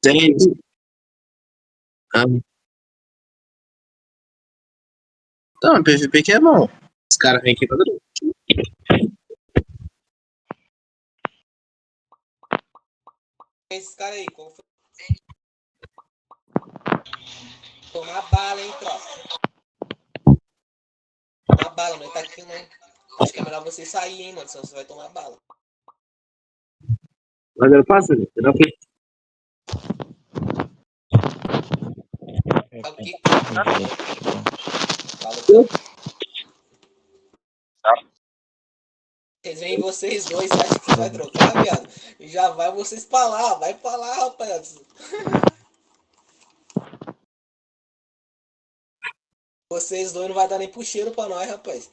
Tem. Ah, então, PVP que é bom. Os caras vêm aqui pra dentro. Esses caras aí, qual foi? Tomar bala, hein, tropa? Tomar bala, não tá aqui não. Acho que é melhor você sair, hein, mano, senão você vai tomar bala. Mas eu faço, né? Eu não fiz. Sabe o que? Fala, então. Vocês vêm vocês dois, você acha que vai trocar, viado? Já vai vocês pra lá, vai pra lá, rapaz. Vocês dois não vai dar nem pro cheiro pra nós, rapaz.